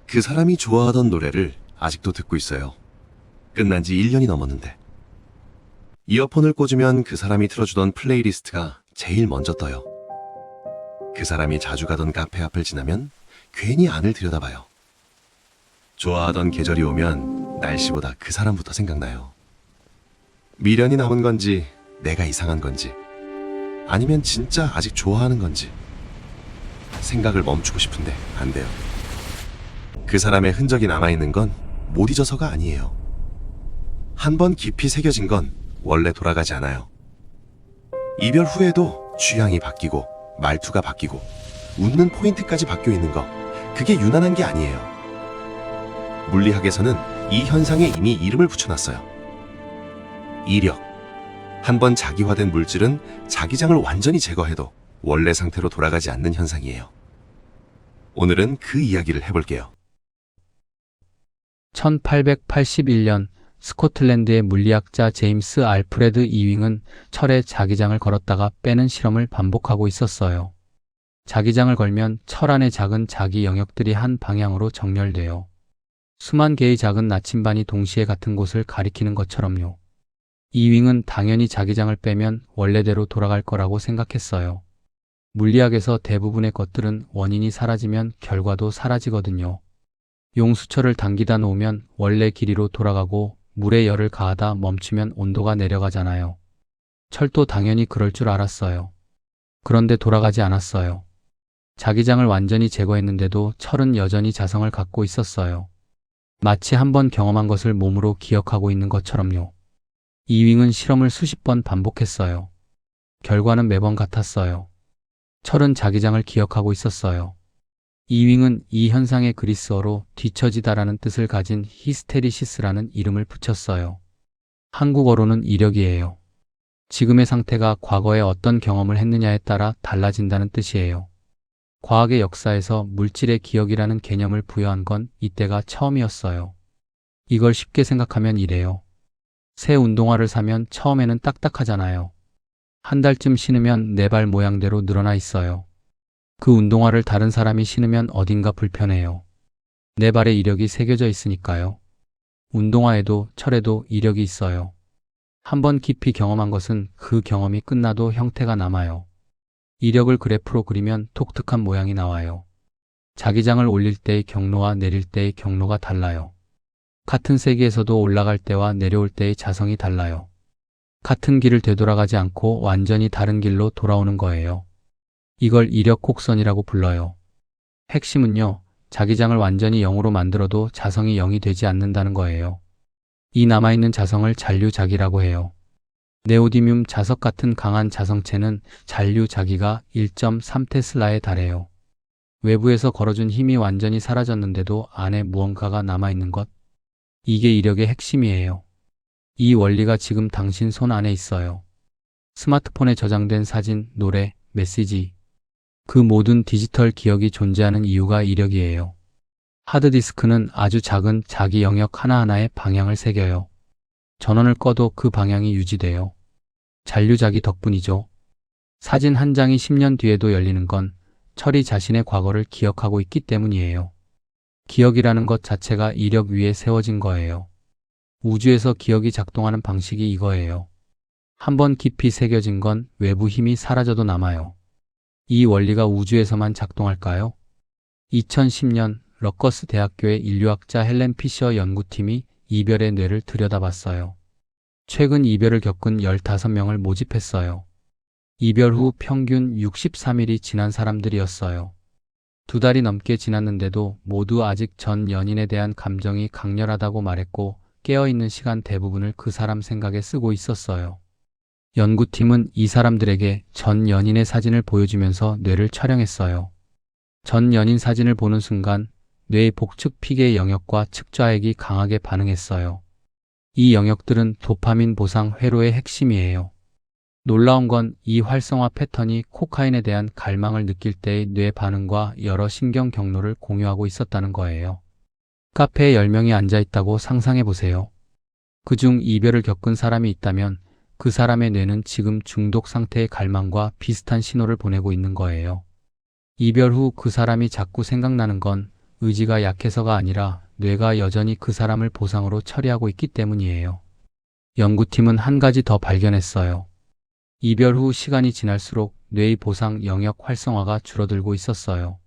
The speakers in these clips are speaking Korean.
그 사람이 좋아하던 노래를 아직도 듣고 있어요. 끝난 지 1년이 넘었는데. 이어폰을 꽂으면 그 사람이 틀어주던 플레이리스트가 제일 먼저 떠요. 그 사람이 자주 가던 카페 앞을 지나면 괜히 안을 들여다봐요. 좋아하던 계절이 오면 날씨보다 그 사람부터 생각나요. 미련이 남은 건지, 내가 이상한 건지, 아니면 진짜 아직 좋아하는 건지. 생각을 멈추고 싶은데 안 돼요. 그 사람의 흔적이 남아있는 건 못 잊어서가 아니에요. 한 번 깊이 새겨진 건 원래 돌아가지 않아요. 이별 후에도 취향이 바뀌고 말투가 바뀌고 웃는 포인트까지 바뀌어 있는 거, 그게 유난한 게 아니에요. 물리학에서는 이 현상에 이미 이름을 붙여놨어요. 이력. 한 번 자기화된 물질은 자기장을 완전히 제거해도 원래 상태로 돌아가지 않는 현상이에요. 오늘은 그 이야기를 해볼게요. 1881년 스코틀랜드의 물리학자 제임스 알프레드 이윙은 철에 자기장을 걸었다가 빼는 실험을 반복하고 있었어요. 자기장을 걸면 철 안의 작은 자기 영역들이 한 방향으로 정렬돼요. 수만 개의 작은 나침반이 동시에 같은 곳을 가리키는 것처럼요. 이윙은 당연히 자기장을 빼면 원래대로 돌아갈 거라고 생각했어요. 물리학에서 대부분의 것들은 원인이 사라지면 결과도 사라지거든요. 용수철을 당기다 놓으면 원래 길이로 돌아가고 물에 열을 가하다 멈추면 온도가 내려가잖아요. 철도 당연히 그럴 줄 알았어요. 그런데 돌아가지 않았어요. 자기장을 완전히 제거했는데도 철은 여전히 자성을 갖고 있었어요. 마치 한번 경험한 것을 몸으로 기억하고 있는 것처럼요. 이윙은 실험을 수십 번 반복했어요. 결과는 매번 같았어요. 철은 자기장을 기억하고 있었어요. 이윙은 이 현상에 그리스어로 뒤처지다라는 뜻을 가진 히스테리시스라는 이름을 붙였어요. 한국어로는 이력이에요. 지금의 상태가 과거에 어떤 경험을 했느냐에 따라 달라진다는 뜻이에요. 과학의 역사에서 물질의 기억이라는 개념을 부여한 건 이때가 처음이었어요. 이걸 쉽게 생각하면 이래요. 새 운동화를 사면 처음에는 딱딱하잖아요. 한 달쯤 신으면 내 발 모양대로 늘어나 있어요. 그 운동화를 다른 사람이 신으면 어딘가 불편해요. 내 발에 이력이 새겨져 있으니까요. 운동화에도 철에도 이력이 있어요. 한번 깊이 경험한 것은 그 경험이 끝나도 형태가 남아요. 이력을 그래프로 그리면 독특한 모양이 나와요. 자기장을 올릴 때의 경로와 내릴 때의 경로가 달라요. 같은 세기에서도 올라갈 때와 내려올 때의 자성이 달라요. 같은 길을 되돌아가지 않고 완전히 다른 길로 돌아오는 거예요. 이걸 이력 곡선이라고 불러요. 핵심은요, 자기장을 완전히 0으로 만들어도 자성이 0이 되지 않는다는 거예요. 이 남아있는 자성을 잔류자기라고 해요. 네오디뮴 자석 같은 강한 자성체는 잔류자기가 1.3테슬라에 달해요. 외부에서 걸어준 힘이 완전히 사라졌는데도 안에 무언가가 남아있는 것. 이게 이력의 핵심이에요. 이 원리가 지금 당신 손 안에 있어요. 스마트폰에 저장된 사진, 노래, 메시지. 그 모든 디지털 기억이 존재하는 이유가 이력이에요. 하드디스크는 아주 작은 자기 영역 하나하나에 방향을 새겨요. 전원을 꺼도 그 방향이 유지돼요. 잔류자기 덕분이죠. 사진 한 장이 10년 뒤에도 열리는 건 철이 자신의 과거를 기억하고 있기 때문이에요. 기억이라는 것 자체가 이력 위에 세워진 거예요. 우주에서 기억이 작동하는 방식이 이거예요. 한번 깊이 새겨진 건 외부 힘이 사라져도 남아요. 이 원리가 우주에서만 작동할까요? 2010년 러커스 대학교의 인류학자 헬렌 피셔 연구팀이 이별의 뇌를 들여다봤어요. 최근 이별을 겪은 15명을 모집했어요. 이별 후 평균 63일이 지난 사람들이었어요. 2달이 넘게 지났는데도 모두 아직 전 연인에 대한 감정이 강렬하다고 말했고, 깨어있는 시간 대부분을 그 사람 생각에 쓰고 있었어요. 연구팀은 이 사람들에게 전 연인의 사진을 보여주면서 뇌를 촬영했어요. 전 연인 사진을 보는 순간 뇌의 복측 피계 영역과 측좌액이 강하게 반응했어요. 이 영역들은 도파민 보상 회로의 핵심이에요. 놀라운 건 이 활성화 패턴이 코카인에 대한 갈망을 느낄 때의 뇌 반응과 여러 신경 경로를 공유하고 있었다는 거예요. 카페에 10명이 앉아있다고 상상해보세요. 그중 이별을 겪은 사람이 있다면 그 사람의 뇌는 지금 중독 상태의 갈망과 비슷한 신호를 보내고 있는 거예요. 이별 후 그 사람이 자꾸 생각나는 건 의지가 약해서가 아니라 뇌가 여전히 그 사람을 보상으로 처리하고 있기 때문이에요. 연구팀은 한 가지 더 발견했어요. 이별 후 시간이 지날수록 뇌의 보상 영역 활성화가 줄어들고 있었어요.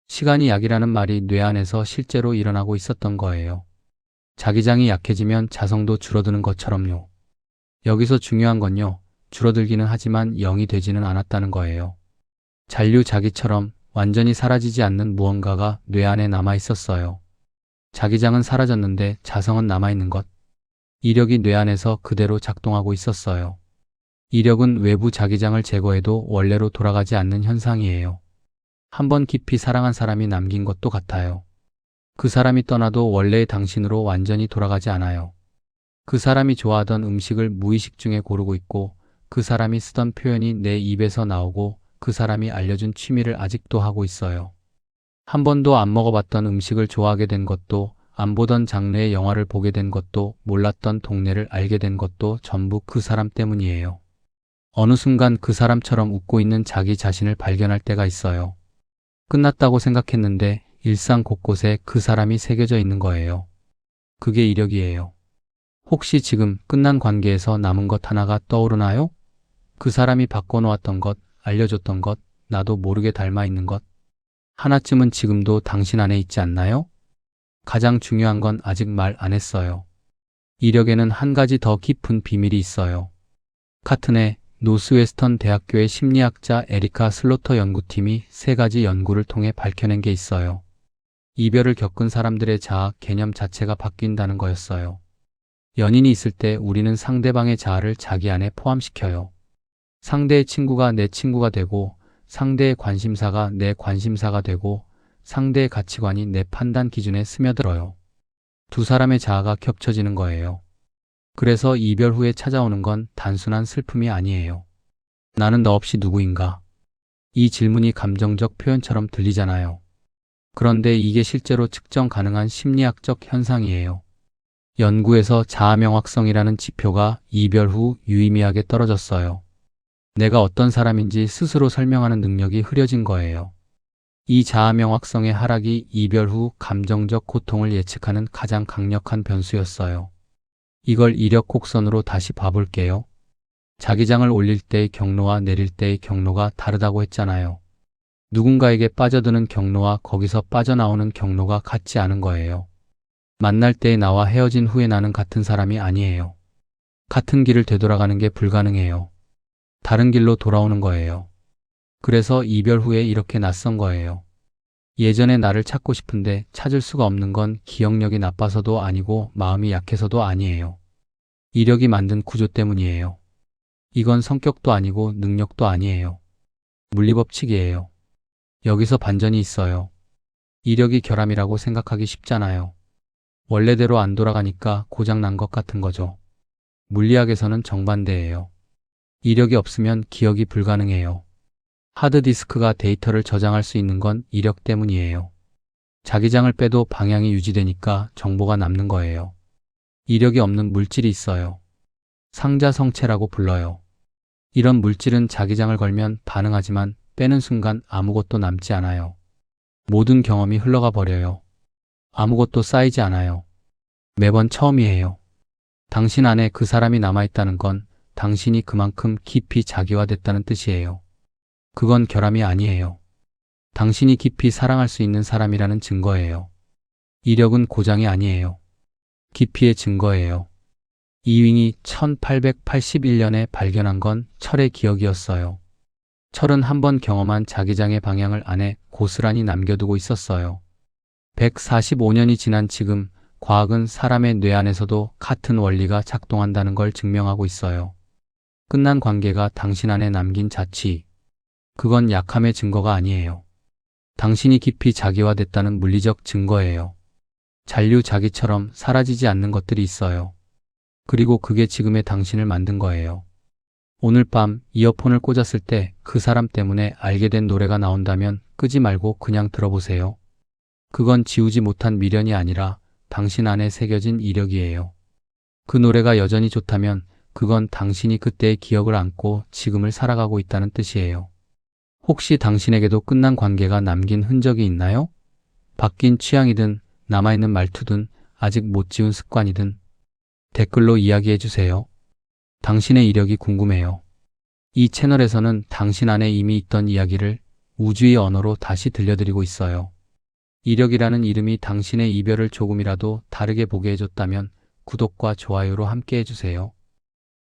시간이 약이라는 말이 뇌 안에서 실제로 일어나고 있었던 거예요. 자기장이 약해지면 자성도 줄어드는 것처럼요. 여기서 중요한 건요, 줄어들기는 하지만 0이 되지는 않았다는 거예요. 잔류자기처럼 완전히 사라지지 않는 무언가가 뇌 안에 남아 있었어요. 자기장은 사라졌는데 자성은 남아있는 것. 이력이 뇌 안에서 그대로 작동하고 있었어요. 이력은 외부 자기장을 제거해도 원래로 돌아가지 않는 현상이에요. 한번 깊이 사랑한 사람이 남긴 것도 같아요. 그 사람이 떠나도 원래의 당신으로 완전히 돌아가지 않아요. 그 사람이 좋아하던 음식을 무의식 중에 고르고 있고, 그 사람이 쓰던 표현이 내 입에서 나오고, 그 사람이 알려준 취미를 아직도 하고 있어요. 한 번도 안 먹어봤던 음식을 좋아하게 된 것도, 안 보던 장르의 영화를 보게 된 것도, 몰랐던 동네를 알게 된 것도 전부 그 사람 때문이에요. 어느 순간 그 사람처럼 웃고 있는 자기 자신을 발견할 때가 있어요. 끝났다고 생각했는데 일상 곳곳에 그 사람이 새겨져 있는 거예요. 그게 이력이에요. 혹시 지금 끝난 관계에서 남은 것 하나가 떠오르나요? 그 사람이 바꿔놓았던 것, 알려줬던 것, 나도 모르게 닮아 있는 것. 하나쯤은 지금도 당신 안에 있지 않나요? 가장 중요한 건 아직 말 안 했어요. 이력에는 한 가지 더 깊은 비밀이 있어요. 카튼의 노스웨스턴 대학교의 심리학자 에리카 슬로터 연구팀이 3가지 연구를 통해 밝혀낸 게 있어요. 이별을 겪은 사람들의 자아 개념 자체가 바뀐다는 거였어요. 연인이 있을 때 우리는 상대방의 자아를 자기 안에 포함시켜요. 상대의 친구가 내 친구가 되고, 상대의 관심사가 내 관심사가 되고, 상대의 가치관이 내 판단 기준에 스며들어요. 두 사람의 자아가 겹쳐지는 거예요. 그래서 이별 후에 찾아오는 건 단순한 슬픔이 아니에요. 나는 너 없이 누구인가? 이 질문이 감정적 표현처럼 들리잖아요. 그런데 이게 실제로 측정 가능한 심리학적 현상이에요. 연구에서 자아 명확성이라는 지표가 이별 후 유의미하게 떨어졌어요. 내가 어떤 사람인지 스스로 설명하는 능력이 흐려진 거예요. 이 자아 명확성의 하락이 이별 후 감정적 고통을 예측하는 가장 강력한 변수였어요. 이걸 이력 곡선으로 다시 봐볼게요. 자기장을 올릴 때의 경로와 내릴 때의 경로가 다르다고 했잖아요. 누군가에게 빠져드는 경로와 거기서 빠져나오는 경로가 같지 않은 거예요. 만날 때의 나와 헤어진 후의 나는 같은 사람이 아니에요. 같은 길을 되돌아가는 게 불가능해요. 다른 길로 돌아오는 거예요. 그래서 이별 후에 이렇게 낯선 거예요. 예전의 나를 찾고 싶은데 찾을 수가 없는 건 기억력이 나빠서도 아니고 마음이 약해서도 아니에요. 이력이 만든 구조 때문이에요. 이건 성격도 아니고 능력도 아니에요. 물리법칙이에요. 여기서 반전이 있어요. 이력이 결함이라고 생각하기 쉽잖아요. 원래대로 안 돌아가니까 고장난 것 같은 거죠. 물리학에서는 정반대예요. 이력이 없으면 기억이 불가능해요. 하드디스크가 데이터를 저장할 수 있는 건 이력 때문이에요. 자기장을 빼도 방향이 유지되니까 정보가 남는 거예요. 이력이 없는 물질이 있어요. 상자성체라고 불러요. 이런 물질은 자기장을 걸면 반응하지만 빼는 순간 아무것도 남지 않아요. 모든 경험이 흘러가 버려요. 아무것도 쌓이지 않아요. 매번 처음이에요. 당신 안에 그 사람이 남아있다는 건 당신이 그만큼 깊이 자기화됐다는 뜻이에요. 그건 결함이 아니에요. 당신이 깊이 사랑할 수 있는 사람이라는 증거예요. 이력은 고장이 아니에요. 깊이의 증거예요. 이윙이 1881년에 발견한 건 철의 기억이었어요. 철은 한 번 경험한 자기장의 방향을 안에 고스란히 남겨두고 있었어요. 145년이 지난 지금 과학은 사람의 뇌 안에서도 같은 원리가 작동한다는 걸 증명하고 있어요. 끝난 관계가 당신 안에 남긴 자취. 그건 약함의 증거가 아니에요. 당신이 깊이 자기화됐다는 물리적 증거예요. 잔류자기처럼 사라지지 않는 것들이 있어요. 그리고 그게 지금의 당신을 만든 거예요. 오늘 밤 이어폰을 꽂았을 때 그 사람 때문에 알게 된 노래가 나온다면 끄지 말고 그냥 들어보세요. 그건 지우지 못한 미련이 아니라 당신 안에 새겨진 이력이에요. 그 노래가 여전히 좋다면 그건 당신이 그때의 기억을 안고 지금을 살아가고 있다는 뜻이에요. 혹시 당신에게도 끝난 관계가 남긴 흔적이 있나요? 바뀐 취향이든 남아있는 말투든 아직 못 지운 습관이든 댓글로 이야기해주세요. 당신의 이력이 궁금해요. 이 채널에서는 당신 안에 이미 있던 이야기를 우주의 언어로 다시 들려드리고 있어요. 이력이라는 이름이 당신의 이별을 조금이라도 다르게 보게 해줬다면 구독과 좋아요로 함께 해주세요.